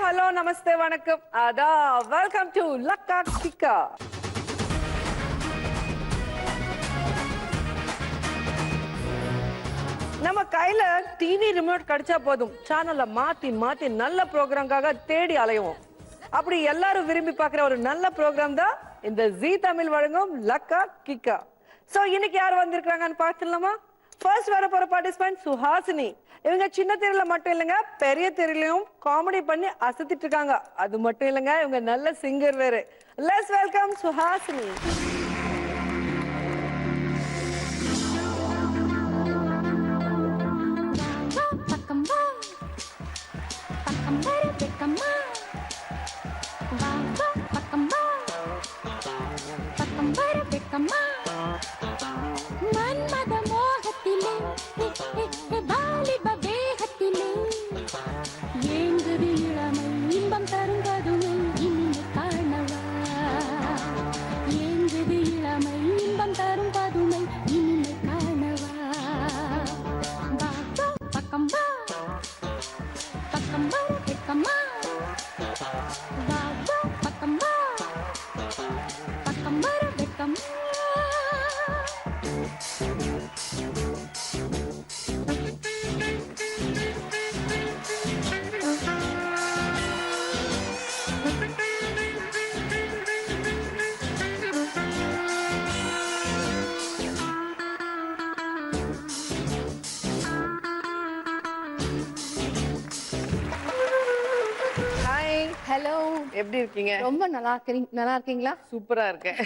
Hello நமஸ்தே வணக்கம் அதா welcome to லக்கா கிக்கா. நம்ம கையில டிவி ரிமோட் கிடைச்சா போதும், சேனல்ல மாத்தி மாத்தி நல்ல ப்ரோக்ராம்காக தேடி அலையுவோம். அப்படி எல்லாரும் விரும்பி பார்க்குற ஒரு நல்ல ப்ரோக்ராம் தான் இந்த ஜீ தமிழ் வழங்கும் லக்கா கிக்கா. சோ இன்னைக்கு யார் வந்திருக்காங்கன்னு பார்த்துடலாமா? ஃபர்ஸ்ட் வர போற பார்ட்டிசிபென்ட் சுஹாசினி. இவங்க சின்ன தெருல மட்டும் இல்லைங்க, பெரிய தெருலையும் காமெடி பண்ணி அசத்திட்டு இருக்காங்க. அது மட்டும் இல்லைங்க, இவங்க நல்ல சிங்கர் வேற. Let's welcome Suhasini. ஹலோ, எப்படி இருக்கீங்க? ரொம்ப நல்லா இருக்கீங்களா? சூப்பரா இருக்கேன்.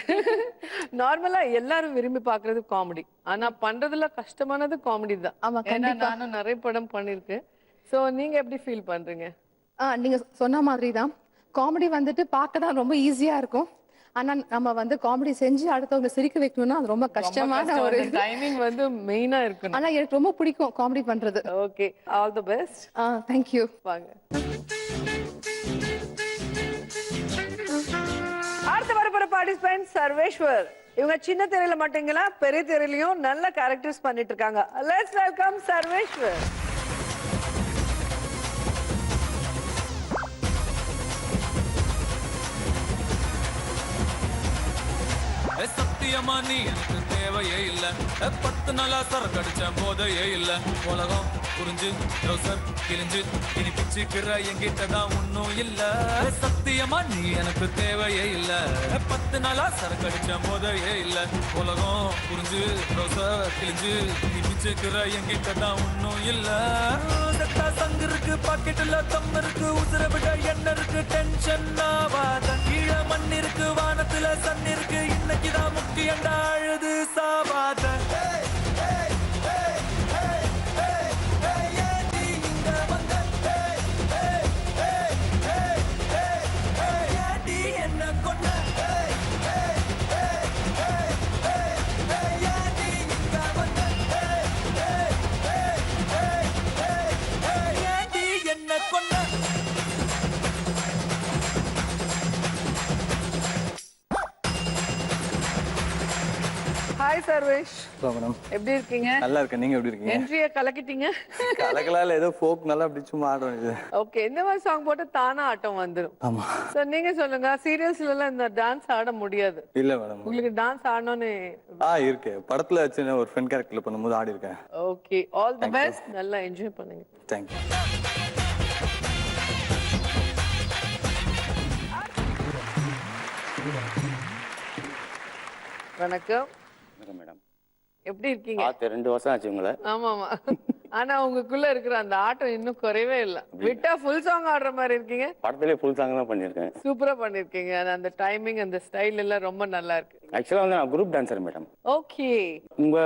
நார்மலா எல்லாரும் விரும்பி பாக்குறது காமெடி, ஆனா பண்றதுல கஷ்டமானது காமெடி தான். ஆமா, ஏன்னா கண்டிப்பா. நானும் நிறைய படம் பண்ணிருக்கேன். சோ நீங்க எப்படி ஃபீல் பண்றீங்க? நீங்க சொன்ன மாதிரி தான் காமெடி வந்துட்டு பார்க்க தான் ரொம்ப ஈஸியா இருக்கும். ஆனா நம்ம வந்து காமெடி செஞ்சு அடுத்தவங்க சிரிக்க வைக்கணும்னா அது ரொம்ப கஷ்டமான ஒரு டைமிங் வந்து மெயினா இருக்கணும். ஆனா எனக்கு ரொம்ப பிடிக்கும் காமெடி பண்றது. Okay, all the best. Thank you. வாங்க. அடுத்த வரப்போற பார்ட்டிசிபென்ட் சர்வேஸ்வர். இவங்க சின்ன தெருல மட்டுங்களா, பெரிய தெருலையும் நல்ல கேரக்டர்ஸ் பண்ணிட்டு இருக்காங்க. Let's welcome Sarveswar. சத்தியமா நீ எனக்கு தேவையே இல்ல, 10 நாளா சரக்கடிச்ச போதையே இல்ல. உலகம் புரிஞ்சு ரோசர் கிழிஞ்சு இனி பிச்சுக்கிற என்கிட்டதான் ஒன்னும் இல்ல. சத்தியமா நீ எனக்கு தேவையே இல்ல, 10 நாளா சரக்கடிச்ச போதையே இல்ல. உலகம் புரிஞ்சு ரோசர் கிழிஞ்சு இனி பிச்சுக்கிற என்கிட்டதான் ஒன்னும் இல்ல. சட்டா சங்கு இருக்கு, பாக்கெட்டுல தம் இருக்கு, உசுர விட என்ன இருக்கு, டென்ஷன் ஆவாத. கீழே மண் இருக்கு, வானத்துல சன் இருக்கு, இன்னைக்குதான் முக்கியண்டா அழுது சாவாத. ஹாய் சர்வேஷ். மேடம் எப்படி இருக்கீங்க? நல்லா இருக்கேன், நீங்க எப்படி இருக்கீங்க? என்ட்ரியை கலக்கிட்டீங்க. கலக்கலால ஏதோ ஃபோக் நல்லா அப்படி சும்மா ஆடுறோம் இது. ஓகே, இந்த மாதிரி சாங் போட்டு தானா ஆட்டம் வந்துடும். ஆமா. சோ நீங்க சொல்லுங்க, சீரியல்ஸ்ல எல்லாம் இந்த டான்ஸ் ஆட முடியாது. இல்ல மேடம். உங்களுக்கு டான்ஸ் ஆடணும்னு இருக்கு. படத்துல சின்ன ஒரு ஃப்ரெண்ட் கேரக்டர்ல பண்ணும்போது ஆடி இருக்கேன். Okay, all the best. நல்லா என்ஜாய் பண்ணுங்க. Thank you. வணக்கம் மேடம். எப்படி இருக்கீங்க? 2 வருஷம் ஆச்சு உங்களை. ஆமாமா. ஆனா உங்களுக்குள்ள இருக்கிற அந்த ஆட்டம் இன்னும் குறையவே இல்ல. விட்டா ஃபுல் சாங் ஆடுற மாதிரி இருக்கீங்க. படத்திலே ஃபுல் சாங் தான் பண்ணிருக்கேன். சூப்பரா பண்ணிருக்கீங்க. அந்த டைமிங், அந்த ஸ்டைல் எல்லாம் ரொம்ப நல்லா இருக்கு. ஆக்சுவலா வந்து நான் குரூப் டான்சர் மேடம். ஓகே. உங்க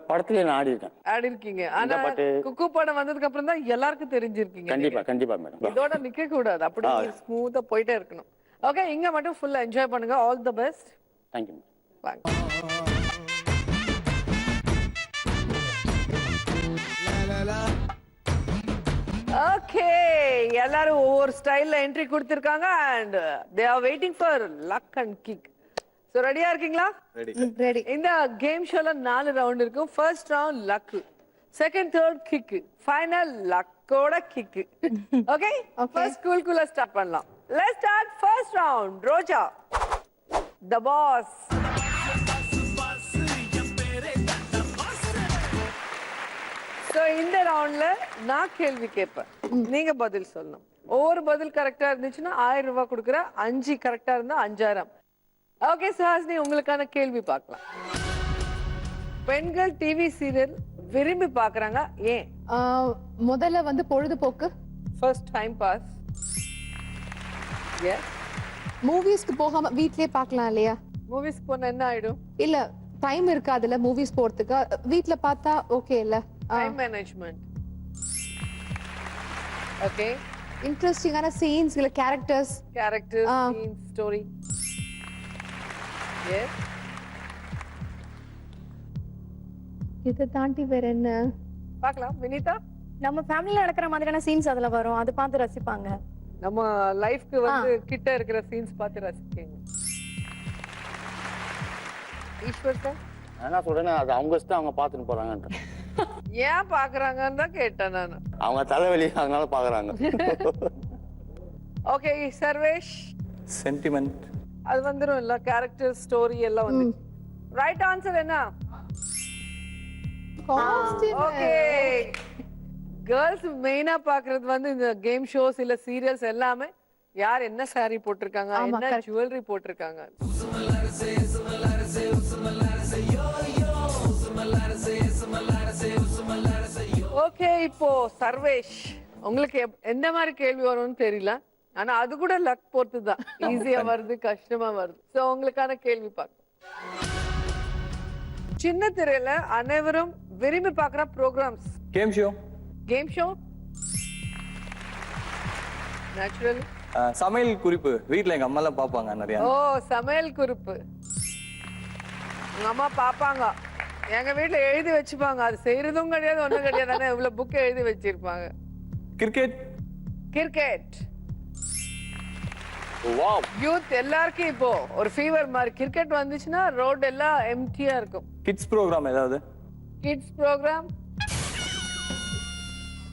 படத்திலே நான் ஆடி இருக்கேன். ஆடி இருக்கீங்க. ஆனா குக்கு படம் வந்ததுக்கு அப்புறம் தான் எல்லாருக்கும் தெரிஞ்சிருக்கீங்க. கண்டிப்பா கண்டிப்பா மேடம். இதோட நிக்க கூடாது, அப்படியே ஸ்மூத்தா போயிட்டே இருக்கணும். ஓகே, இங்க மட்டும் ஃபுல்லா என்ஜாய் பண்ணுங்க. All the best. Thank you. வாங்க. ஓகே, எல்லாரும் ஒவ்வொரு ஸ்டைல்ல என்ட்ரி கொடுத்திருக்காங்க and they are waiting for luck and kick. So ரெடியா இருக்கீங்களா? ரெடி. ரெடி. இந்த கேம் ஷோல 4 ரவுண்ட் இருக்கும். First round luck, second third kick final லக்கோட கிக் ஓகே ஃபர்ஸ்ட் ஸ்கூல்குள்ள ஸ்டார்ட் பண்ணலாம் let's start first round Roja the boss so இந்த ரவுண்ட்ல நான் கேள்வி கேட்பேன் நீங்க பதில் சொல்லணும் ஒவ்வொரு பதில் கரெக்டா இருந்துச்சுன்னா 1000 ரூபாய் கொடுக்குறேன் 5 கரெக்டா இருந்தா 5000 ஓகே சுஹாசினி உங்களுக்கான கேள்வி பார்க்கலாம் பெண்கள் டிவி சீரியல் விரும்பி பாக்குறாங்க ஏன் முதல்ல வந்து பொழுதுபோக்கு, ஃபர்ஸ்ட் டைம் பாஸ் மூவிஸ்க்கு போகாம வீட்லயே பார்க்கலாம் இல்லையா? மூவிஸ் போனா என்ன ஆயிடும் இல்ல டைம் இருக்காதுல்ல மூவிஸ் போறதுக்கு, வீட்ல பார்த்தா ஓகே இல்ல? டைம் மேனேஜ்மெண்ட் ஓகே இன்ட்ரெஸ்டிங்கான சீன்ஸ் இல்ல characters. Character scene stories இதை தாண்டி வேற என்ன? பார்க்கலாம் வினிதா நம்ம ஃபேமிலில நடக்கிற மாதிரியான சீன்ஸ் அதுல வரும், அது பார்த்து ரசிப்பாங்க. நம்ம லைஃப்க்கு வந்து கிட்ட இருக்கிற சீன்ஸ் பார்த்து ரசிக்கீங்க. ஈஸ்வர் சார் நான் என்ன சொல்றேன்னா அது அவங்க இஷ்டம், அவங்க பார்த்துட்டு போறாங்கன்ற. ஏன் பாக்குறாங்கன்னு தான் கேட்டேன் நான். அவங்க தலைவலி அதனால பாக்குறாங்க. ஓகே சர்வேஷ் சென்டிமெண்ட் அது வந்துரும் இல்ல, கேரக்டர் ஸ்டோரி எல்லாம் வந்து ரைட் ஆன்சர் என்ன? ஓகே கேர்ள்ஸ் மெயினா பாக்குறது வந்து இந்த கேம் ஷோஸ் இல்ல சீரியல்ஸ் எல்லாமே யார் என்ன saree போட்டிருக்காங்க, என்ன ஜுவல்லரி போட்டிருக்காங்க. ஓகே இப்போ சர்வேஷ் உங்களுக்கு எந்த மாதிரி கேள்வி வரும்னு தெரியல, ஆனா அது கூட லக் பொறுத்து தான், ஈஸியா வருது கஷ்டமா வருது. சோ உங்களுக்கான கேள்வி பார்க்கலாம். சின்ன திரையில அனைவரும் விரும்பி பார்க்குற programs game show game show natural சமையல் குறிப்பு வீட்ல எங்க அம்மா எல்லாம் பாப்பாங்க நிறைய. ஓ சமையல் குறிப்பு உங்க அம்மா பாப்பாங்க, எங்க வீட்ல எழுதி வச்சுப்பாங்க, அது செய்யறதும் கிடையாது ஒண்ணும் கிடையாது, ஆனா இவ்வளவு புக் எழுதி வச்சிருப்பாங்க. கிரிக்கெட் கிரிக்கெட் வாவ் யூத் எல்லாருக்கும் இப்போ ஒரு ஃபீவர் மாதிரி, கிரிக்கெட் வந்துச்சுன்னா ரோட் எல்லாம் எம்டியா இருக்கும். கிட்ஸ் ப்ரோக்ராம் ஏதாவது கிட்ஸ் ப்ரோக்ராம்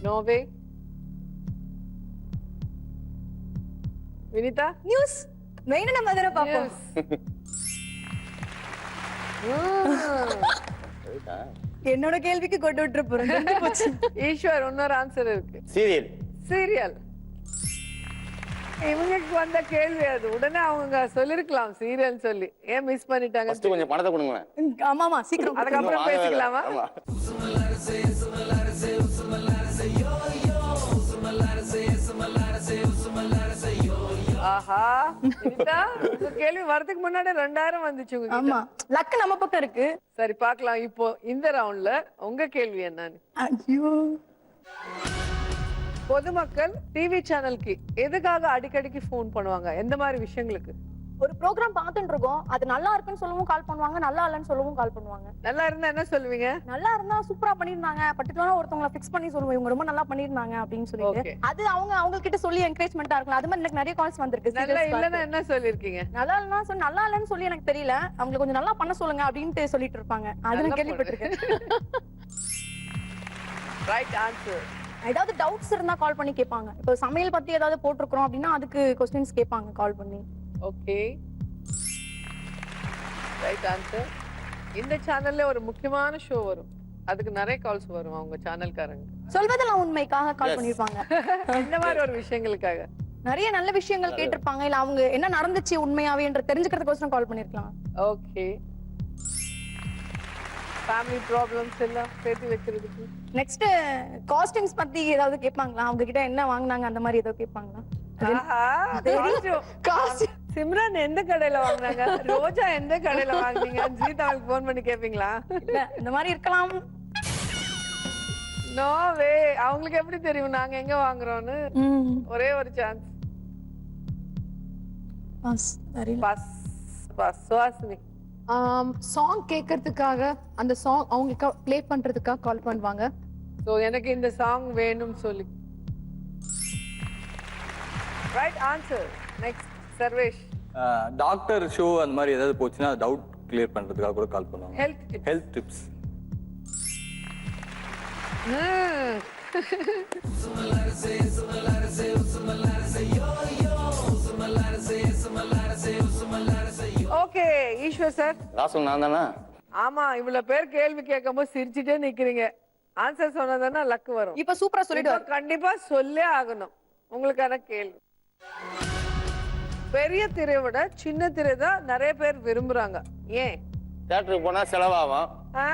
நோவே வினிதா நியூஸ் மெயினா நம்ம அதர பாப்போம். என்னோட கேள்விக்கு கொண்டு விட்டு போறேன். ஈஸ்வர் இன்னொரு ஆன்சர் இருக்கு சீரியல் சீரியல். இவங்களுக்கு வந்த கேள்வி அது, உடனே அவங்க சொல்லிருக்கலாம் சீரியல் சொல்லி, ஏன் மிஸ் பண்ணிட்டாங்க? ஃபர்ஸ்ட் கொஞ்சம் பணத்தை கொடுங்களேன். ஆமாமா சீக்கிரம் அதுக்கப்புறம் பேசிக்கலாமா? ஆமா. ஆஹா வினிதா உங்க கேள்வி வரதுக்கு முன்னாடி 2000 வந்துச்சு உங்க கிட்ட. ஆமா லக் நம்ம பக்கம் இருக்கு. சரி பார்க்கலாம் இப்போ இந்த ரவுண்ட்ல உங்க கேள்வி என்னன்னு. ஐயோ பொதுமக்கள் டிவி சேனலுக்கு எதுக்காக அடிக்கடிக்கு ஃபோன் பண்ணுவாங்க, எந்த மாதிரி விஷயங்களுக்கு? ஒரு ப்ரோக்ராம் பார்த்துட்டு இருக்கோம், அது நல்லா இருக்குன்னு சொல்லவும் கால் பண்ணுவாங்க, நல்லா இல்லைன்னு சொல்லவும் கால் பண்ணுவாங்க. நல்லா இருந்தா என்ன சொல்லுவீங்க? நல்லா இருந்தா சூப்பரா பண்ணிருந்தாங்க, பர்டிகுலரா ஒருத்தவங்களை ஃபிக்ஸ் பண்ணி சொல்லுவோம் இவங்க ரொம்ப நல்லா பண்ணிருந்தாங்க அப்படின்னு சொல்லிட்டு. Okay. அது அவங்க கிட்ட சொல்லி என்கரேஜ்மெண்டா இருக்கலாம். அது மாதிரி எனக்கு நிறைய கால்ஸ் வந்திருக்கு. நல்லா இல்லன்னா என்ன சொல்லிருக்கீங்க? நல்லா இல்லைன்னா சொல்லி நல்லா இல்லைன்னு சொல்லி எனக்கு தெரியல, அவங்களை கொஞ்சம் நல்லா பண்ண சொல்லுங்க அப்படின்ட்டு சொல்லிட்டு இருப்பாங்க. அது நான் கேள்விப்பட்டிருக்கேன். Right answer. ஏதாவது டவுட்ஸ் இருந்தா கால் பண்ணி கேட்பாங்க. இப்போ சமையல் பத்தி ஏதாவது போட்டிருக்கிறோம் அப்படின்னா அதுக்கு क्वेश्चंस கேட்பாங்க கால் பண்ணி. Okay right answer. இந்த சேனல்ல ஒரு முக்கியமான ஷோ வரும், அதுக்கு நிறைய கால்ஸ் வரும் அவங்க சேனல்காரங்க. சொல்வதெல்லாம் உண்மைக்காக கால் பண்ணிருப்பாங்க. இந்த மாதிரி ஒரு விஷயங்களுக்காக நிறைய நல்ல விஷயங்கள் கேட்டிருப்பாங்க, இல்ல அவங்க என்ன நடந்துச்சு உண்மையாவேன்ற தெரிஞ்சுக்கிறதுக்கோசரம் கால் பண்ணிருக்கலாம். ஓகே ஃபேமிலி ப்ராப்ளம்ஸ் எல்லாம் சேர்த்து வைக்கிறதுக்கு. நெக்ஸ்ட் காஸ்டிங்ஸ் பத்தி ஏதாவது கேட்பாங்களா, அவங்க கிட்ட என்ன வாங்குனாங்க அந்த மாதிரி ஏதாவது கேட்பாங்களா? ஆஹா costume. சிம்ரன் எந்த கடையில வாங்குனாங்க, ரோஜா எந்த கடையில வாங்குனீங்க, ஜீதாவுக்கு ஃபோன் பண்ணி கேப்பீங்களா? இல்ல இந்த மாதிரி இருக்கலாம். நோ வே, அவங்களுக்கு எப்படி தெரியும் நாங்க எங்க வாங்குறோம்னு? ஒரே ஒரு chance. Pass pass Suhasini. Song கேட்கறதுக்காக, அந்த சாங் அவங்க ப்ளே பண்றதுக்காக கால் பண்ணுவாங்க. சோ எனக்கு இந்த சாங் வேணும் சொல்லி. Right answer. Next Sarvesh. Doctor show அந்த மாதிரி ஏதாவது போச்சுன்னா டவுட் கிளியர் பண்றதுக்காக கூட கால் பண்ணுவாங்க. Health tips. Health tips. Okay Eswar sir. ராசல் நான் தானே? ஆமா, இவ்வளவு பேர் கேள்வி கேட்கும்போது சிரிச்சுட்டே நிக்கிறீங்க. ஆன்சர் சொன்னதானே லக் வரும். இப்ப சூப்பரா இப்ப சொல்லிடுவாரு. கண்டிப்பா சொல்லே ஆகணும். உங்களுக்கான கேள்வி. பெரிய திரை விட சின்ன திரை தான் நிறைய பேர் விரும்புறாங்க. ஏன்? தியேட்டருக்கு போனா செலவாகும், ஆ?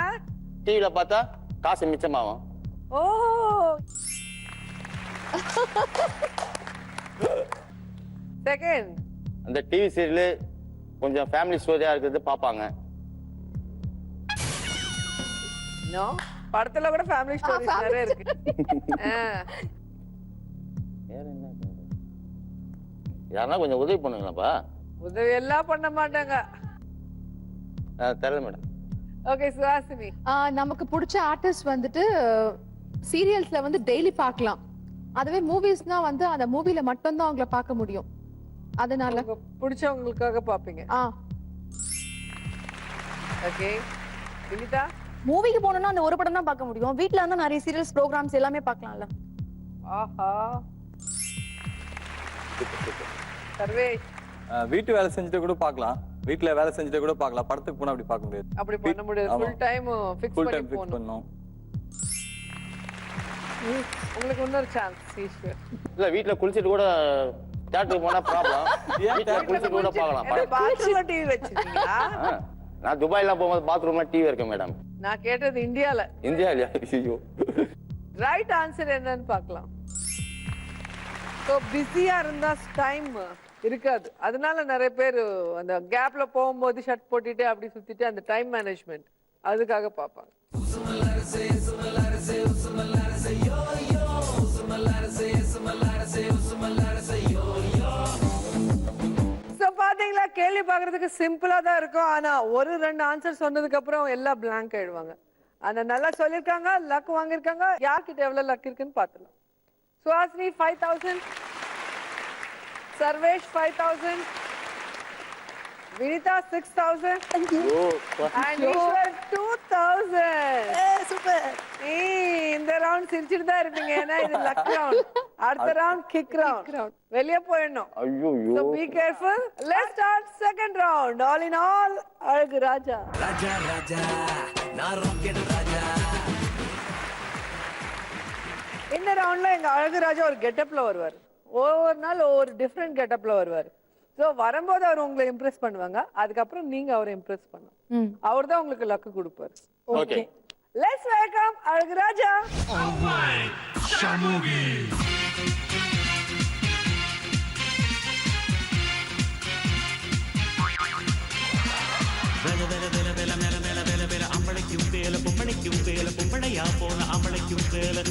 டிவில பார்த்தா காசு மிச்சமாகும். ஓ, செகண்ட். அந்த டிவி சீரியல் கொஞ்சம் ஃபேமிலி ஸ்டோரியா இருக்கிறது பார்ப்பாங்க. நோ, படத்துல கூட ஃபேமிலி ஸ்டோரிஸ் நிறைய இருக்கு. வேற என்ன? யாருன்னா கொஞ்சம் உதவி பண்ணுங்களாப்பா. உதவி எல்லாம் பண்ண மாட்டாங்க. தெரியல மேடம். ஓகே சுஹாசினி. நமக்கு பிடிச்ச ஆர்டிஸ்ட் வந்துட்டு சீரியல்ஸ்ல வந்து டெய்லி பார்க்கலாம். அதுவே மூவிஸ்னா வந்து அந்த மூவில மட்டும் தான் அவங்கள பார்க்க முடியும். அதனால பிடிச்சவங்களுக்காக பாப்பீங்க. ஓகே வினிதா. மூவிக்கு போனோம்னா அந்த ஒரு படம் தான் பார்க்க முடியும். வீட்ல இருந்தா நிறைய சீரியல்ஸ் ப்ரோகிராம்ஸ் எல்லாமே பார்க்கலாம்ல. ஆஹா. சர்வே. வீட்டு வேலை செஞ்சுட்டு கூட பார்க்கலாம், வீட்ல வேலை செஞ்சுட்டு கூட பார்க்கலாம். படத்துக்கு போனா அப்படி பார்க்க முடியாது. அப்படி பண்ண முடியாது. ஃபுல் டைம் ஃபிக்ஸ் ஃபுல் பண்ணி டைம் ஃபிக்ஸ் போணும். பண்ணனும். உங்களுக்கு இன்னொரு சான்ஸ் ஈஸ்வர். இல்ல வீட்ல குளிச்சிட்டு கூட தியேட்டருக்கு போனா ப்ராப்ளம். வீட்ல குளிச்சிட்டு கூட பார்க்கலாம். பாத்ரூம்ல டிவி வச்சிருக்கீங்களா? நான் துபாய்லாம் போகும்போது பாத்ரூம்ல டிவி இருக்கு மேடம். நான் கேட்டது இந்தியால. இந்தியாலயா? ஐயோ. ரைட் ஆன்சர் என்னன்னு பார்க்கலாம். சோ பிஸியா இருந்தா டைம் இருக்காது. அதனால நிறைய பேர் அந்த கேப்ல போகும்போது ஷர்ட் போட்டுட்டு அப்படி சுத்திட்டு அந்த டைம் மேனேஜ்மெண்ட் அதுக்காக பார்ப்பாங்க. So, பாத்தீங்களா, கேள்வி பார்க்கிறதுக்கு சிம்பிளா தான் இருக்கும். ஆனா ஒரு ரெண்டு ஆன்சர் சொன்னதுக்கு அப்புறம் எல்லாம் blank ஆயிடுவாங்க. ஆனா நல்லா சொல்லிருக்காங்க, லக் வாங்கிருக்காங்க. யார்கிட்ட எவ்வளவு லக் இருக்குன்னு பாத்துலாம். சுஹாசினி 5000, சர்வேஷ் 5000, வினிதா 6000 and ஈஸ்வர் 2000. சூப்பர். இந்த ரவுண்ட் சிரிச்சிட்டு தான் இருப்பீங்க, ஏன்னா இது லக் ரவுண்ட். அடுத்த ரவுண்ட் கிக் ரவுண்ட், வெளியே போயிடணும். ஐயோ. So be careful. Let's start second round. All in all, அழகு ராஜா. ராஜா ராஜா நான் ராக்கெட் ராஜா. இந்த ரவுண்ட்ல எங்க அழகு ராஜா ஒரு கெட்டப்ல வருவார். ஒவ்வொரு நாள் ஒவ்வொரு டிஃப்ரெண்ட் கெட்டப்ல வருவார். சோ வரும்போது அவர் உங்களை இம்ப்ரெஸ் பண்ணுவாங்க, அதுக்கப்புறம் நீங்க அவரை இம்ப்ரெஸ் பண்ணணும். அவர் தான் உங்களுக்கு லக்கு கொடுப்பாரு. ஓகே. லெட்ஸ் வெல்கம் அழகு ராஜா. அம்பளைக்கும் வேலை பொம்பளைக்கும் வேலை பொம்பளையா போன அம்பளைக்கும் வேலை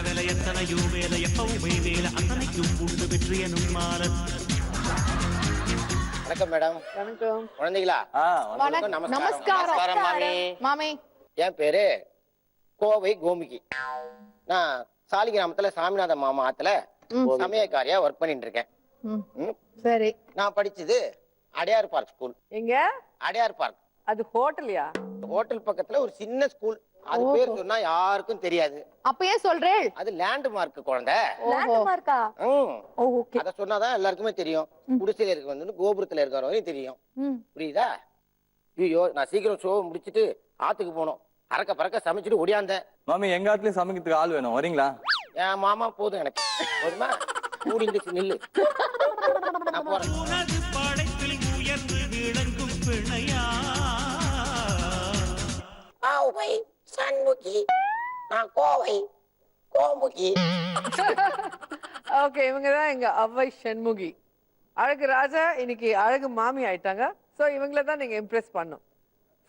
வேலை எத்தனையும் வேலை எப்பவுமே வேலை அத்தனைக்கும் உண்டு வெற்றியனும் மாலை. வணக்கம் மேடம். வணக்கம். குழந்தைகளா? நமஸ்காரம் மாமி. மாமி. என் பேரு கோவை கோமுகி. நான் சாலிகிராமத்துல சாமிநாத மாமா ஆத்துல சமயக்காரியா ஒர்க் பண்ணிட்டு இருக்கேன். சரி. நான் படிச்சது அடையார் பார்க் ஸ்கூல். எங்க? அடையார் பார்க். அது ஹோட்டலியா? ஹோட்டல் பக்கத்துல ஒரு சின்ன ஸ்கூல். அது பேர் சொன்னா யாருக்கும் தெரியாது. அப்பயே சொல்றேன், அது லேண்ட்மார்க் குழந்தை. லேண்ட்மார்க்கா? ஓகே. அத சொன்னாதான் எல்லாருக்குமே தெரியும். குடிசையில இருக்க வந்து கோபுரத்துல இருக்கிறவரையும் தெரியும். புரியுதா? ஐயோ, நான் சீக்கிரம் ஷோ முடிச்சிட்டு ஆத்துக்கு போனோம். அறக்க பறக்க சமைச்சிட்டு ஒடியாந்தேன். மாமி, எங்க ஆத்துலயும் சமைக்கிறதுக்கு ஆள் வேணும், வரீங்களா? என் மாமா போதும் எனக்கு. போதுமா? கூடிட்டு நில்லு. நான் போறேன். உனது படைப்பில் உயர்ந்து விளங்கும் பிணையா கோவை சண்முகி. நான் கோவை கோமுகி. ஓகே, இவங்க தான் எங்க அவ்வை சண்முகி. அழகு ராஜா இன்னைக்கு அழகு மாமி ஆயிட்டாங்க. சோ இவங்கள தான் நீங்க இம்ப்ரெஸ் பண்ணும்.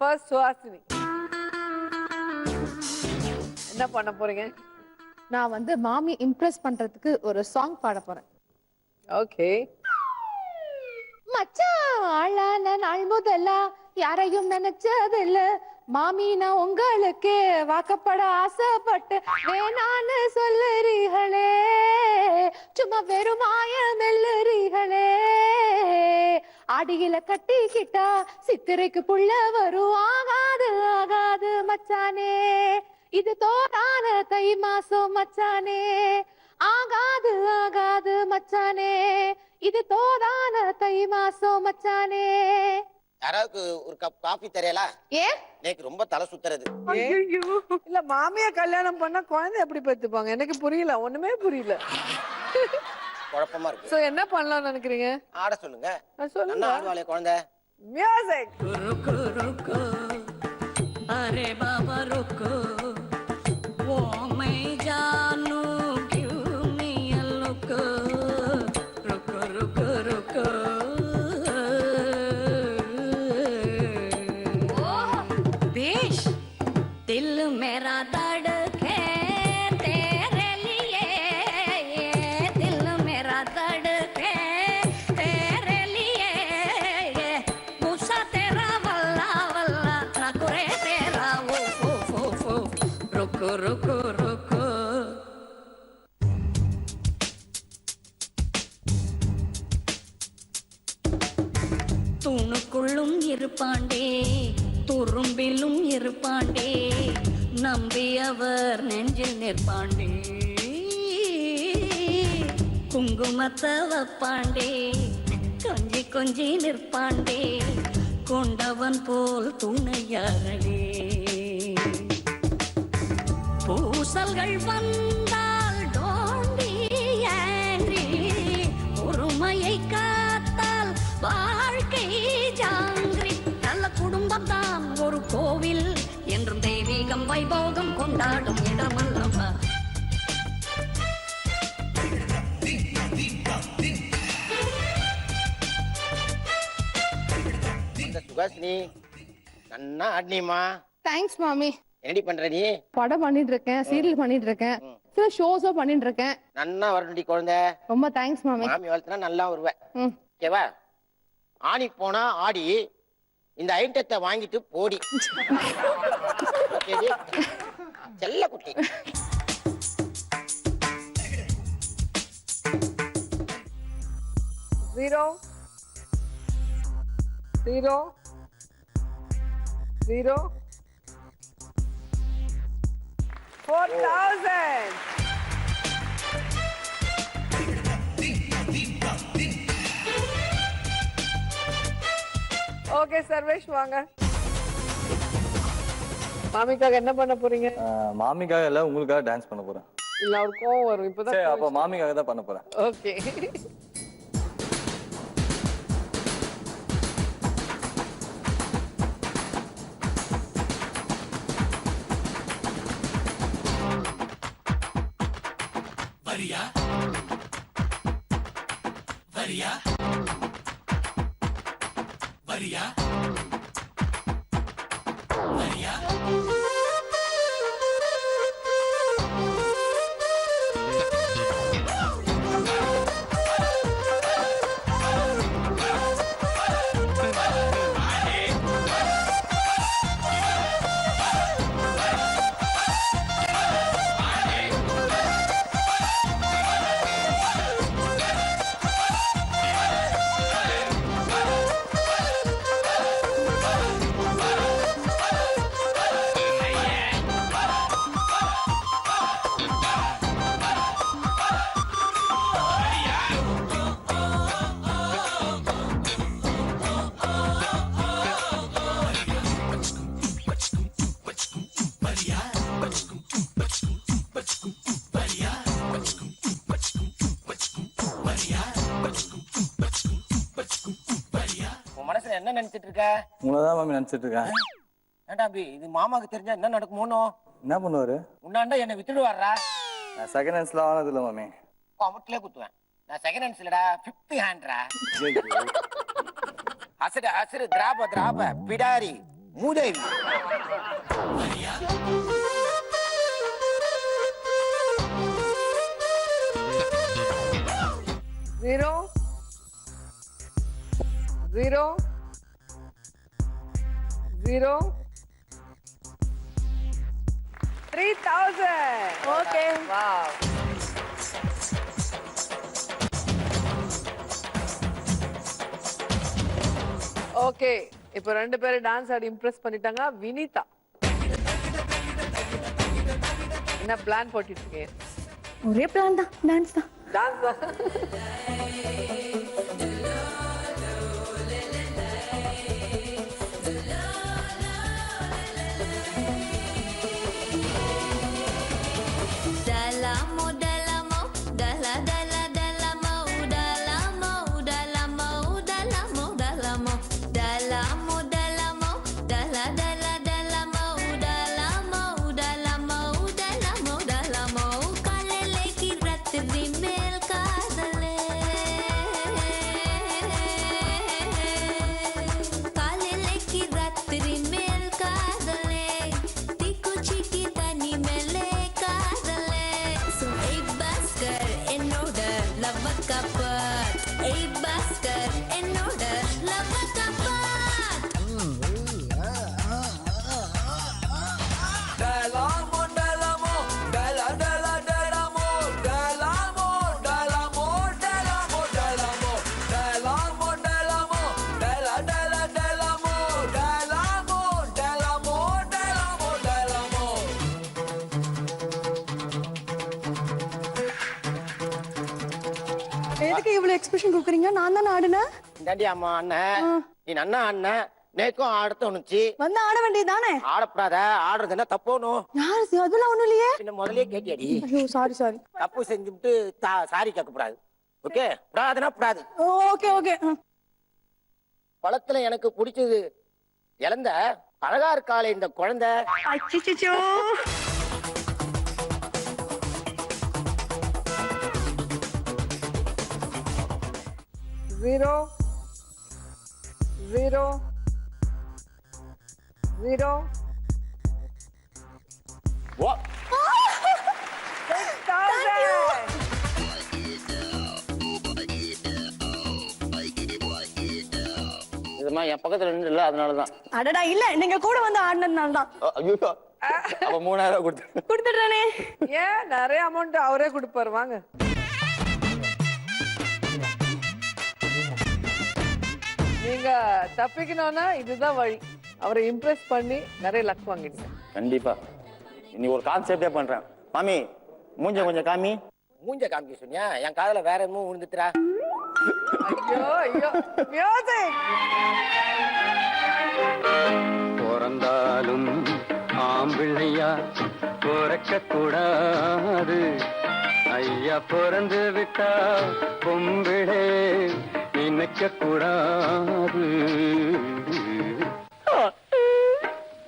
ஃபர்ஸ்ட் சுஹாசினி, என்ன பண்ண போறீங்க? நான் வந்து மாமி இம்ப்ரெஸ் பண்றதுக்கு ஒரு சாங் பாட போறேன். ஓகே. மச்சான் ஆளான நாள் முதல்ல யாரையும் நினைச்சதில்ல, மாமி நான் உங்களுக்கு வாக்கப்பட ஆசைப்பட்டு வேணான்னு சொல்லுறீங்களே, சும்மா வெறுமாய மெல்லுறீங்களே, அடியில கட்டிக்கிட்டா சித்திரைக்கு புள்ள வரும் ஆகாது ஆகாது மச்சானே இது தோரான தை மாசம் மச்சானே ஆகாது ஆகாது மச்சானே இது தோரான தை மாசம் மச்சானே. யாராவது ஒரு கப் காபி தரையலா? ஏன் எனக்கு ரொம்ப தலை சுத்துறது. இல்ல மாமியா கல்யாணம் பண்ணா குழந்தை எப்படி பெத்துப்பாங்க? எனக்கு புரியல, ஒண்ணுமே புரியல. குழப்பமா இருக்கு. சோ என்ன பண்ணலாம்னு நினைக்கிறீங்க? ஆட சொல்லுங்க. சொல்லுங்க. நல்லா ஆடுவாளே குழந்தை. மியூசிக். रुको रुको अरे बाबा रुको वो मैं जानू क्यों मियां रुको रुको रुको रुको बेश दिल मेरा धड़के तेरे लिए दिल मेरा धड़के तेरे लिए गुस्सा तेरा वल्ला वल्ला ठाकुरे तेरा वो रुको रुको रुको தூணுக்குள்ளும் இருப்பாண்டே துரும்பிலும் இருப்பாண்டே நம்பி அவர் நெஞ்சில் நிற்பாண்டே குங்குமத்தை வப்பாண்டே கொஞ்சி கொஞ்சி நிற்பாண்டே கொண்டவன் போல் துணையாரே பூசல்கள் வந்தால் don't be angry பொறுமையை காத்தால் வாழ்க்கை ஜாங்கிரி நல்ல குடும்பம் தான் ஒரு கோவில் என்றும் தெய்வீகம் வைபோகம் கொண்டாடும் இடமல்லவா. இந்த சுகாசினி நன்னா ஆடினியம்மா. தேங்க்ஸ் மாமி. என்னடி பண்ற நீ? படம் பண்ணிட்டு இருக்கேன், சீரியல் பண்ணிட்டு இருக்கேன், சில ஷோஸும் பண்ணிட்டு இருக்கேன். நன்னா வரணும்டி குழந்தை. ரொம்ப தேங்க்ஸ் மாமி. மாமி வளர்த்துனா நல்லா வருவேன். ம். ஓகேவா? ஆணி போனா ஆடி இந்த ஐட்டத்தை வாங்கிட்டு போடி. ஓகேடி? செல்ல குட்டி. Zero. Zero. Zero. 4,000. Okay Sarvesh வாங்க. மாமிக்காக என்ன பண்ண போறீங்க? மாமிக்காக இல்ல உங்களுக்காக டான்ஸ் பண்ண போறேன். இல்ல அவர் கோவம் வரும் சரி இப்பதான். அப்ப மாமிக்காக தான் பண்ண போறேன். ஓகே. வரியா வரியா வரியா வரியா உன் மனசுல என்ன நினைச்சிட்டு இருக்க? உங்களதான் மாமி நினைச்சிட்டு இருக்கேன். ஏண்டா அபி, இது மாமாக்கு தெரிஞ்சா என்ன நடக்குமோனோ? என்ன பண்ணுவாரு? உன்னாண்டா என்ன வித்துடுவாரா? நான் செகண்ட் ஹேண்ட்ஸ்ல ஆனது இல்ல மாமி. அமுட்டிலே குத்துவேன். நான் செகண்ட் ஹேண்ட்ஸ் இல்லடா, 50 ஹேண்ட்ரா. அசடு அசடு திராப திராப பிடாரி மூதேவி. Zero. Zero. Zero. 3,000. Okay. Wow. Okay, இப்போ 2 பேரும் டான்ஸ் ஆடி இம்ப்ரெஸ் பண்ணிட்டாங்க. வினிதா என்ன பிளான் போட்டுட்டு இருக்கீங்க? ஒரே பிளான் தான், டான்ஸ் தான். டான்ஸ் தான். எதுக்கு இவ்வளவு எக்ஸ்பிரஷன் கொடுக்குறீங்க? நான் தானே ஆடுனேன். இந்தாண்டி அம்மா அண்ணன், நீ நன்னா அண்ணன் நேக்கும் ஆட தோணுச்சு. வந்து ஆட வேண்டியதானே? ஆடப்படாத, ஆடுறது என்ன தப்போனும். யாரு? அதெல்லாம் ஒண்ணும் இல்லையே. பின்ன முதலே கேட்டியாடி. ஐயோ சாரி சாரி. தப்பு செஞ்சுட்டு சாரி கேட்கக்கூடாது. ஓகே, விடாதுன்னா விடாது. Okay okay. பழத்துல எனக்கு பிடிச்சது இழந்த அழகா இருக்காளே இந்த குழந்தை. அச்சிச்சோ. 0 0 0 ஓ, இதுமா என் பக்கத்துல நின்று இல்ல, அதனாலதான். அடடா இல்ல, நீங்க கூட வந்து ஆடினதுனால தான். ஐயோ, அப்ப 3000 கொடுத்து கொடுத்துடுறானே. ஏன் நிறைய அமௌண்ட் அவரே கொடுப்பாரு. வாங்க. நீங்க தப்பிக்கணும்னா இதுதான் வழி. அவரை இம்ப்ரெஸ் பண்ணி நிறைய லக் வாங்கிடுங்க. கண்டிப்பா. நீ ஒரு கான்செப்டே பண்றேன். மாமி மூஞ்ச கொஞ்சம் காமி. மூஞ்ச காமிக்க சொன்னியா? என் காதுல வேற என்னமோ விழுந்துட்டுறா. ஐயோ ஐயோ. மியூசிக். பிறந்தாலும் ஆம்பிள்ளையா பிறக்க கூடாது, ஐயா பிறந்து விட்டா பொம்பிளே நினைக்க கூடாது.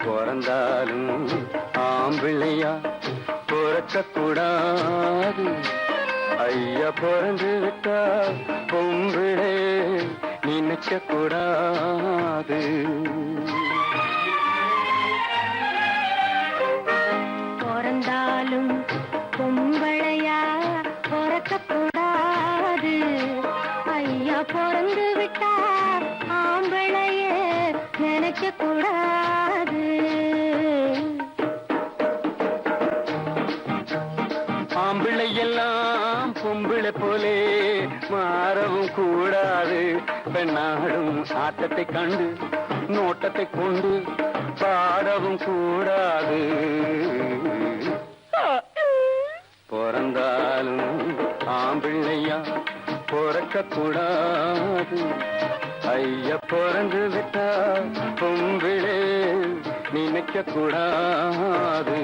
பிறந்தாலும் ஆம்பிள்ளையா பிறக்க கூடாது, ஐயா பிறந்து விட்டா பொம்பிளே நினைக்க கூடாது. பிறந்தாலும் பொம்பளையா பிறக்க கூடாது, ஐயா பிறந்து விட்டா ஆம்பளைய நினைக்க கூடாது. ஆம்பிள்ளை எல்லாம் பொம்பிளை போலே மாறவும் கூடாது, பெண்ணாடும் ஆட்டத்தை கண்டு நோட்டத்தை கொண்டு பாடவும் கூடாது. பிறந்தாலும் ஆம்பிள்ளையா பிறக்க கூடாது, ஐயா பிறந்து விட்டா பொம்பிளே நினைக்க கூடாது.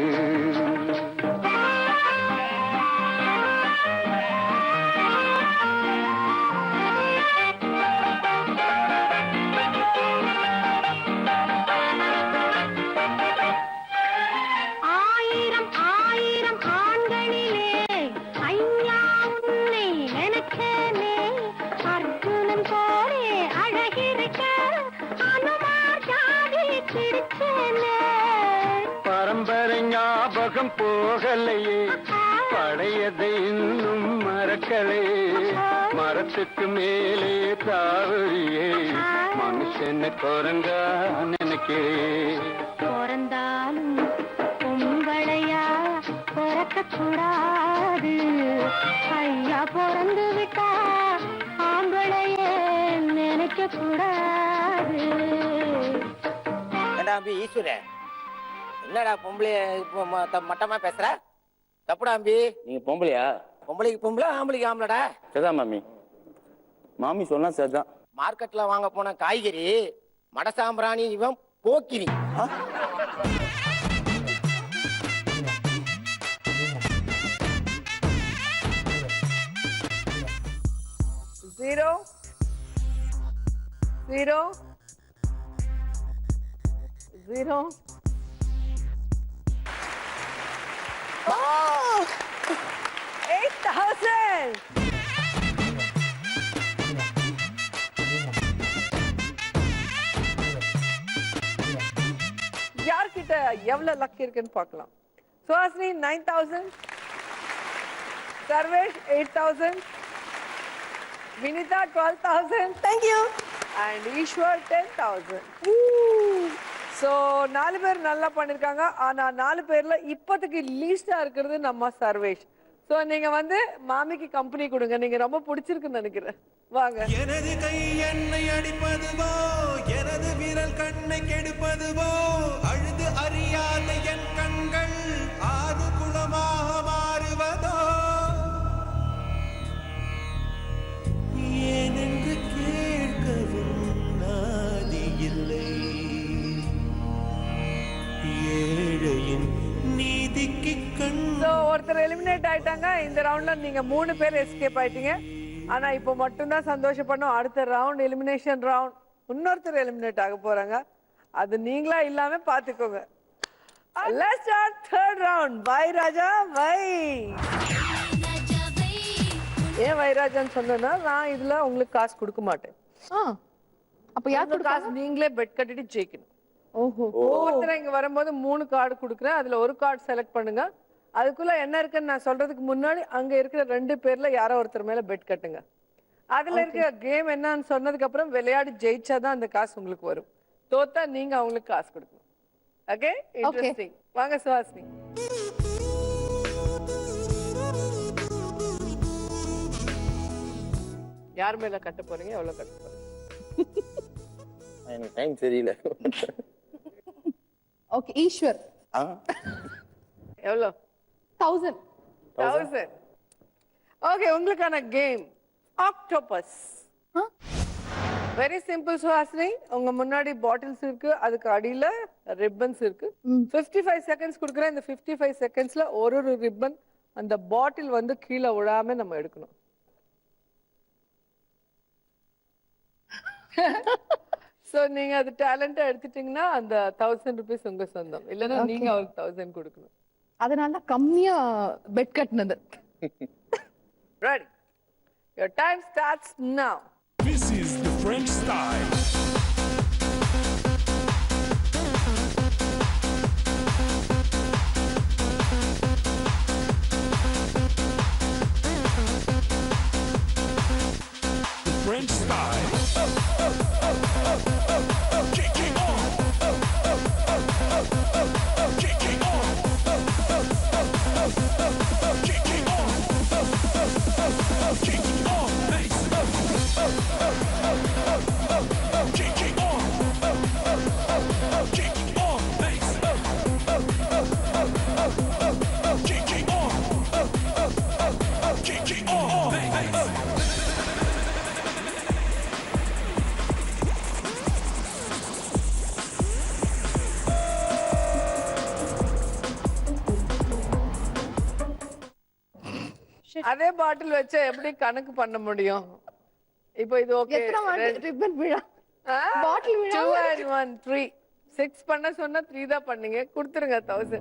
ஞாபகம் போகலையே, பழையதை இன்னும் மறக்கலையே, மரத்துக்கு மேலே தாவறியே மனுஷன குரங்கா நினைக்கிறேன். பிறந்தாலும் பொம்பளையா பிறக்க கூடாது, ஐயா பிறந்து விட்டா ஆம்பளைய நினைக்க வைக்க கூடாது. ஏண்டா அம்பி ஈஸ்வரன், என்னடா பொம்பளைய இப்போ மட்டமா பேசுற? தப்புடா அம்பி. நீங்க பொம்பளையா? பொம்பளைக்கு பொம்பளை, ஆம்பளைக்கு ஆம்பளடா. சரிதான் மாமி, மாமி சொன்னா சரிதான். மார்க்கெட்ல வாங்க போன காய்கறி மடசாம்பிராணி, இவன் போக்கிரி. Zero. Zero. Zero. Oh! 8,000. யார்கிட்ட எவ்வளவு லக் இருக்குன்னு பார்க்கலாம். Suhasini 9,000, Sarvesh 8,000, Vinitha 12,000. Thank you. And Eswar 10,000. So 4 பேர் நல்லா பண்ணிருக்காங்க. ஆனா 4 பேர்ல இப்போதைக்கு லீஸ்டா இருக்கிறது நம்ம சர்வேஷ். ஸோ நீங்க வந்து மாமிக்கு கம்பெனி கொடுங்க, நீங்க ரொம்ப பிடிச்சிருக்குன்னு நினைக்கிறேன். வாங்க. எனது கை என்னை அடிப்பதுவோ, எனது விரல் கண்ணை கெடுப்பதுவோ, அழுது அறியாத என் கண்கள் ஆறு குளமாக மாறுவதோ, ஏனென்று கேட்கவும் நாதி இல்லை, ஏழையின் நீதிக்கு கண். ஸோ ஒருத்தர் எலிமினேட் ஆயிட்டாங்க. இந்த ரவுண்ட்ல நீங்க 3 பேர் எஸ்கேப் ஆயிட்டீங்க. ஆனா இப்போ மட்டும்தான் சந்தோஷப்படணும். அடுத்த ரவுண்ட் எலிமினேஷன் ரவுண்ட், இன்னொருத்தர் எலிமினேட் ஆக போறாங்க. அது நீங்களா இல்லாம பாத்துக்கோங்க. Let's start third round. Bye Raja, bye. ஏன் வைராஜான்னு சொன்னா, நான் இதுல உங்களுக்கு காசு கொடுக்க மாட்டேன். அப்ப யாருக்கு காசு நீங்களே பெட் கட்டிட்டு ஜெயிக்கணும். ஓஹோ. ஒவ்வொருத்தரும் இங்க வரும்போது 3 கார்டு கொடுக்குறேன். அதுல ஒரு கார்டு செலக்ட் பண்ணுங்க. அதுக்குள்ள என்ன இருக்குன்னு நான் சொல்றதுக்கு முன்னாடி அங்க இருக்கிற 2 பேர்ல யாரோ ஒருத்தர் மேல பெட் கட்டுங்க. அதுல இருக்கிற கேம் என்னன்னு சொன்னதுக்கு அப்புறம் விளையாடி ஜெயிச்சாதான் அந்த காசு உங்களுக்கு வரும். தோத்தா நீங்க அவங்களுக்கு காசு கொடுக்கணும். Okay, interesting. வாங்க சுஹாசினி. யார் மேல கட்ட போறீங்க? எவ்வளவு கட்ட போறீங்க? எனக்கு டைம் தெரியல. ஓகே, ஈஸ்வர் எவ்வளவு? 1000. ஓகே, உங்களுக்கான game octopus. Very simple Suhasini. உங்க முன்னாடி பாட்டில்ஸ் இருக்கு, அதுக்கு அடியில ரிப்பன்ஸ் இருக்கு. 55 செகண்ட்ஸ் கொடுக்குறேன். இந்த 55 செகண்ட்ஸ்ல ஒரு ரிப்பன் அந்த பாட்டில் வந்து கீழே விழாம நம்ம எடுக்கணும். சோ நீங்க அது டேலண்டா எடுத்துட்டீங்கன்னா அந்த 1000 rupees உங்க சொந்தம். இல்லன்னா நீங்க அவருக்கு 1000 கொடுக்கணும். அதனால கம்மியா பெட் கட்டினது. Ready? Your time starts now. This is the French style. The French style. Kicking on. Kicking on. Kicking on. Kicking on. Nice. Kicking on. Kicking on. Nice. Kicking on. Kicking on. Nice. அதே பாட்டில் வச்சா எப்படி கணக்கு பண்ண முடியும்? இப்போ இது okay. Ribbon விழா. பாட்டில் விழா. 2 and 1 3. 6 பண்ண சொன்னா 3 தான் பண்ணீங்க. கொடுத்துருங்க 1000.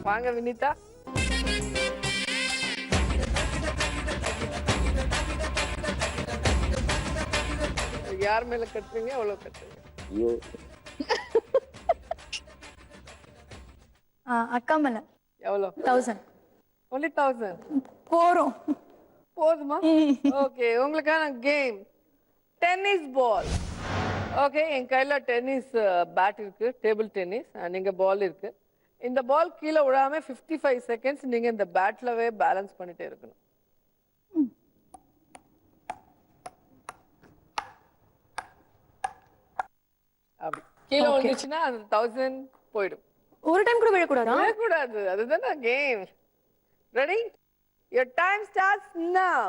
வாங்க வினிதா. யார் மேல கட்டுறீங்க? எவ்வளவு கட்டுறீங்க? ஐயோ, அக்கா மேல எவ்வளவு? 1000. only 1000. போறோம். போதுமா? ஓகே, உங்களுக்கான கேம் டென்னிஸ் பால். ஓகே, என் கையில டென்னிஸ் பேட் இருக்கு, டேபிள் டென்னிஸ். நீங்க பால் இருக்கு. இந்த பால் கீழே விழாம 55 செகண்ட்ஸ் நீங்க இந்த பேட்லவே பேலன்ஸ் பண்ணிட்டே இருக்கணும். அப்படி கீழே வந்துச்சுன்னா அந்த 1000 போயிடும். ஒரு டைம் கூட விழக்கூடாதா? விழக்கூடாது, அதுதானே game. Ready? Your time starts now.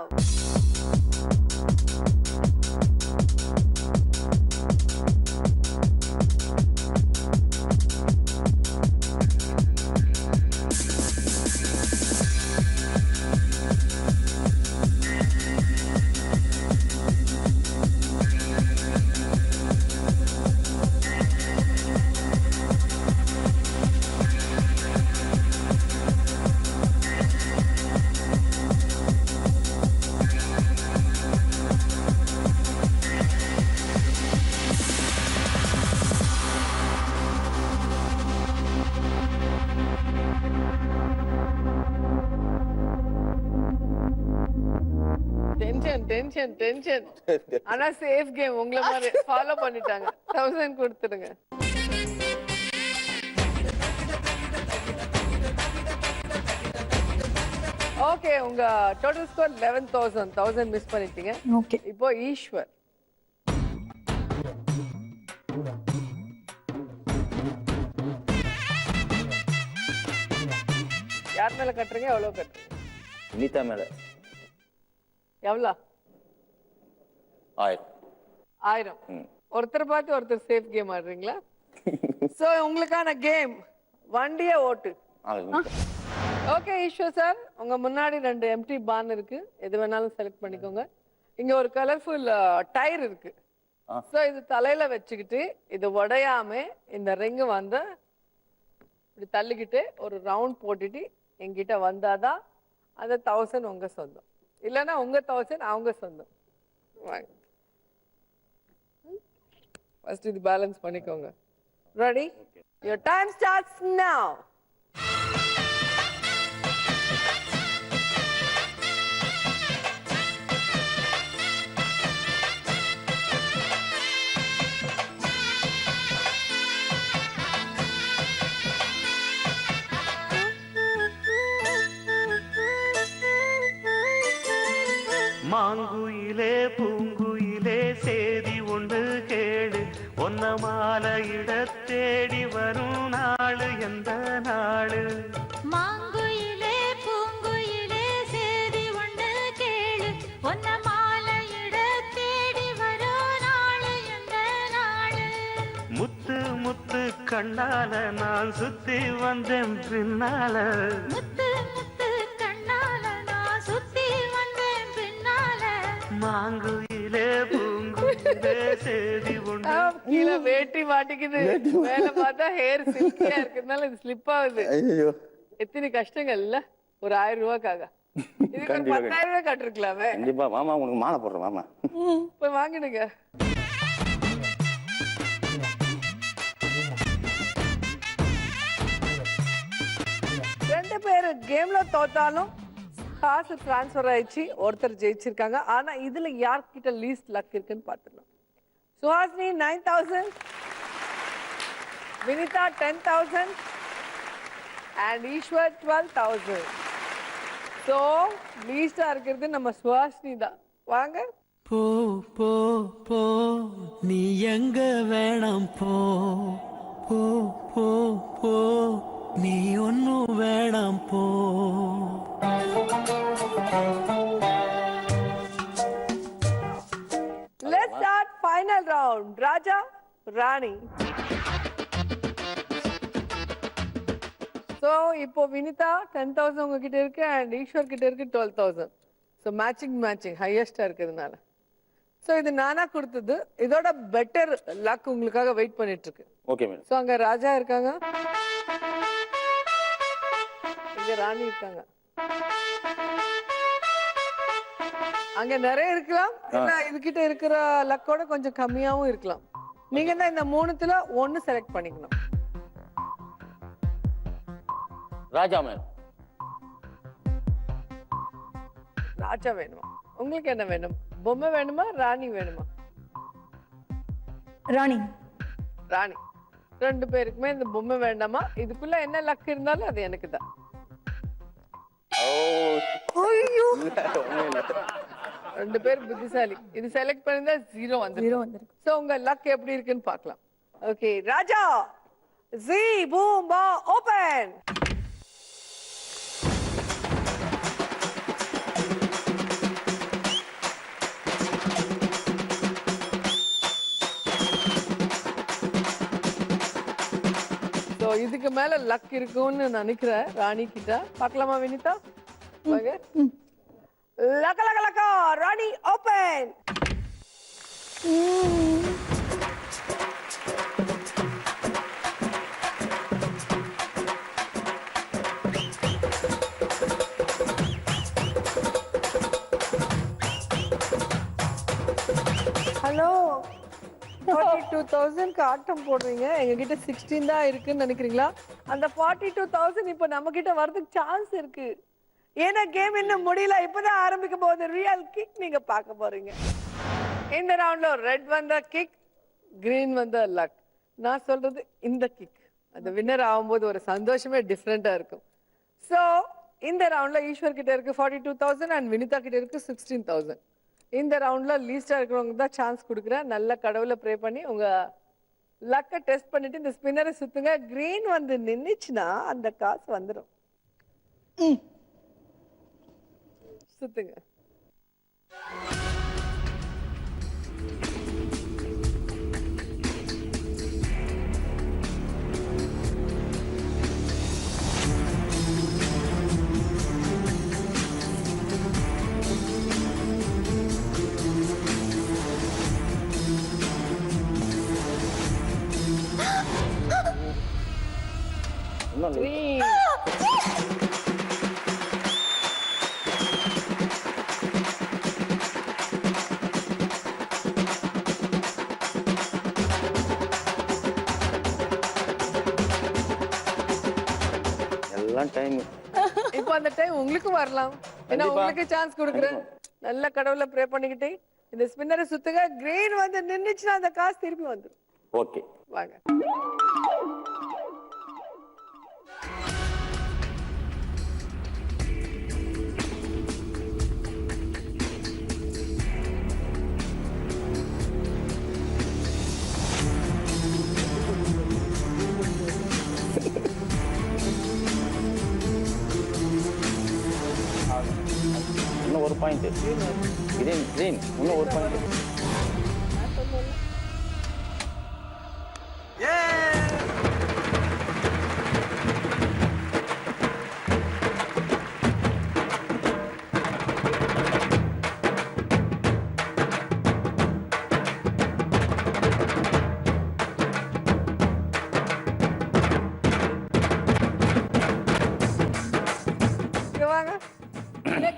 Tension. ஆனா சேஃப் கேம், உங்களை மாதிரி ஃபாலோ பண்ணிட்டாங்க. 1000 கொடுத்துடுங்க. ஓகே, உங்க டோட்டல் ஸ்கோர் 11,000. 1000 மிஸ் பண்ணிட்டீங்க. ஓகே. இப்போ ஈஸ்வர். யார் மேல கட்டுறீங்க? எவ்வளவு கட்டுறீங்க? வினிதா மேல எவ்வளோ? 1000. ஒருத்தர் பார்த்து ஒருத்தர் சேஃப் கேம் ஆடுறீங்களா? சோ உங்களுக்கான கேம் வண்டியை ஓட்டு. ஓகே ஈஸ்வர் சார், உங்க முன்னாடி 2 எம்டி பான் இருக்கு. எது வேணாலும் செலக்ட் பண்ணிக்கோங்க. இங்க ஒரு கலர்ஃபுல் டயர் இருக்கு. சோ இது தலையில வச்சுக்கிட்டு இது உடையாம இந்த ரிங் வந்து இப்படி தள்ளிக்கிட்டு ஒரு ரவுண்ட் போட்டுட்டு என்கிட்ட வந்தாதான் அந்த 1000 உங்க சொந்தம். இல்லைன்னா உங்க 1000 அவங்க சொந்தம். ஃபர்ஸ்ட் இது பேலன்ஸ் பண்ணிக்கோங்க. ரெடி? யுவர் டைம் ஸ்டார்ட்ஸ் நவ. மாங்குயிலே பூங்குயிலே சேதி ஒன்று கேடு, ஒன்ன மாலையிட தேடி வரும் நாளு எந்த நாளு? மாங்குயிலே பூங்குயிலே சேதி ஒன்று கேளு, ஒன்ன மாலையிட தேடி வரும் நாளு எந்த நாளு? முத்து முத்து கண்ணால நான் சுத்தி வந்தேன் பின்னால. முத்து முத்து கண்ணால நான் சுத்தி வந்தேன் பின்னால. மாங்குயிலே பூங்குயிலே சேதி ஒன்று. கீழே வேட்டி மாட்டிக்குது, மேல பார்த்தா ஹேர் சில்கியா இருக்கிறதுனால இது ஸ்லிப் ஆகுது. எத்தனை கஷ்டங்கள் இல்ல ஒரு 1000 ரூபாய்க்காக. இதுக்கு ஒரு 10,000 ரூபாய் கட்டிருக்கலாமே. கண்டிப்பா மாமா, உனக்கு மாலை போடுறேன் மாமா. போய் வாங்கிடுங்க. ரெண்டு பேரு கேம்ல தோத்தாலும் காசு டிரான்ஸ்ஃபர் ஆயிடுச்சு. ஒருத்தர் ஜெயிச்சிருக்காங்க. ஆனா இதுல யார்கிட்ட லீஸ்ட் லக் இருக்குன்னு பாத்துக்கலாம். சுஹாசினி 9,000, வினிதா 10,000 and ஈஸ்வர் 12,000. சோ லீஸ்டா இருக்கிறது நம்ம சுஹாசினி தான். வாங்க. போ போ போ நீ எங்க வேணாம் போ, போ போ போ நீ ஒன்னும் வேணாம் போ. Let's start final round. Raja, Rani. So இப்போ வினிதா 10,000 உங்ககிட்ட இருக்கு and ஈஸ்வர் கிட்ட இருக்கு 12,000. So matching ஹையஸ்டா இருக்கிறதுனால. So இது நானா கொடுத்தது. இதோட பெட்டர் லக் உங்களுக்காக வெயிட் பண்ணிட்டு இருக்கு. Okay madam. So அங்க ராஜா இருக்காங்க, இங்க ராணி இருக்காங்க. அங்க நிறைய இருக்கலாம், இல்ல இதுகிட்ட இருக்கிற லக்கோட கொஞ்சம் கம்மியாவும் இருக்கலாம். நீங்க தான் இந்த 3த்துல 1 செலக்ட் பண்ணிக்கணும். ராஜா மேடம். ராஜா வேணுமா? உங்களுக்கு என்ன வேணும்? பொம்மை வேணுமா ராணி வேணுமா? ராணி. ராணி. ரெண்டு பேருக்குமே இந்த பொம்மை வேண்டாமா? இதுக்குள்ள என்ன லக் இருந்தாலும் அது எனக்கு தான். ஐயோ, ரெண்டு பேர் புத்திசாலி. இது செலக்ட் பண்ணிருந்தா 0 வந்து. சோ உங்க லக் எப்படி இருக்குன்னு பார்க்கலாம். ஓகே ராஜா, ஜி பூம்பா ஓபன். இதுக்கு மேல லக் இருக்கும்னு நினைக்கிறேன் ராணி கிட்ட. பார்க்கலாமா வினிதா? வாங்க. லக்க லக்க லக்க ராணி ஓபன். ஹலோ, 42,000 ஆட்டம் போடுறீங்க, எங்க கிட்ட 16 தான் இருக்குன்னு நினைக்கிறீங்களா? அந்த 42,000 இப்ப நம்ம கிட்ட வரதுக்கு சான்ஸ் இருக்கு. ஏன்னா கேம் இன்னும் முடியல, இப்பதான் ஆரம்பிக்க போகுது. ரியல் கிக் நீங்க பார்க்க போறீங்க. இந்த ரவுண்ட்ல ரெட் வந்த கிக், கிரீன் வந்த லக். நான் சொல்றது இந்த கிக், அந்த வின்னர் ஆகும்போது ஒரு சந்தோஷமே டிஃப்ரெண்டா இருக்கும். சோ இந்த ரவுண்ட்ல ஈஸ்வர் கிட்ட இருக்கு 42,000 அண்ட் வினிதா கிட்ட இருக்கு 16,000. இந்த ரவுண்ட்ல லீஸ்டா இருக்கிறவங்க தான் சான்ஸ் கொடுக்குறேன். நல்ல கடவுளை ப்ரே பண்ணி உங்க லக்கை டெஸ்ட் பண்ணிட்டு இந்த ஸ்பின்னரை சுத்துங்க. கிரீன் வந்து நின்னுச்சுன்னா அந்த காசு வந்துடும். சுத்துங்க. Green. எல்லாம் டைம். இப்போ அந்த டைம் உங்களுக்கு வரலாம். ஏன்னா உங்களுக்கு சான்ஸ் கொடுக்குறேன். நல்ல கடவுளை ப்ரே பண்ணிக்கிட்டே இந்த ஸ்பின்னரை சுத்துங்க. கிரீன் வந்து நின்னுச்சுன்னா அந்த காசு திருப்பி வந்துடும். ஓகே வாங்க. இன்னும் ஒரு பாயிண்ட். கிரீன் கிரீன் இன்னும் ஒரு பாயிண்ட்.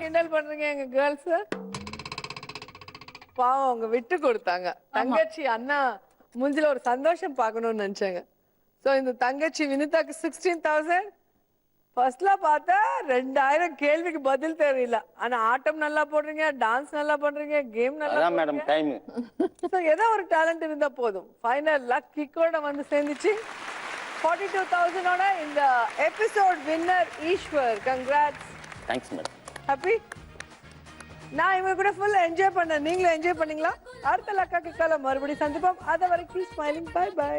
கிண்டல் பண்றீங்க எங்க கேர்ள்ஸ். பாவம் அவங்க விட்டு கொடுத்தாங்க. தங்கச்சி அண்ணா மூஞ்சில ஒரு சந்தோஷம் பார்க்கணும்னு நினைச்சாங்க. சோ இந்த தங்கச்சி வினிதாக்கு 16,000. ஃபர்ஸ்ட்ல பார்த்தா 2,000 கேள்விக்கு பதில் தெரியல. ஆனா ஆட்டம் நல்லா போடுறீங்க, டான்ஸ் நல்லா பண்றீங்க, கேம் நல்லா மேடம் டைம். சோ ஏதோ ஒரு டேலண்ட் இருந்தா போதும். ஃபைனல் லக் கிக்கோட வந்து சேர்ந்துச்சு. 42,000 ஓட இந்த episode winner Eswar. Congrats. Thanks madam. Happy. நான் இவங்க கூட ஃபுல் என்ஜாய் பண்ணேன். நீங்களும் என்ஜாய் பண்ணீங்களா? அடுத்த லக்கா கிக்கால மறுபடியும் சந்திப்போம். அது வரைக்கும் ஸ்மைலிங். By by.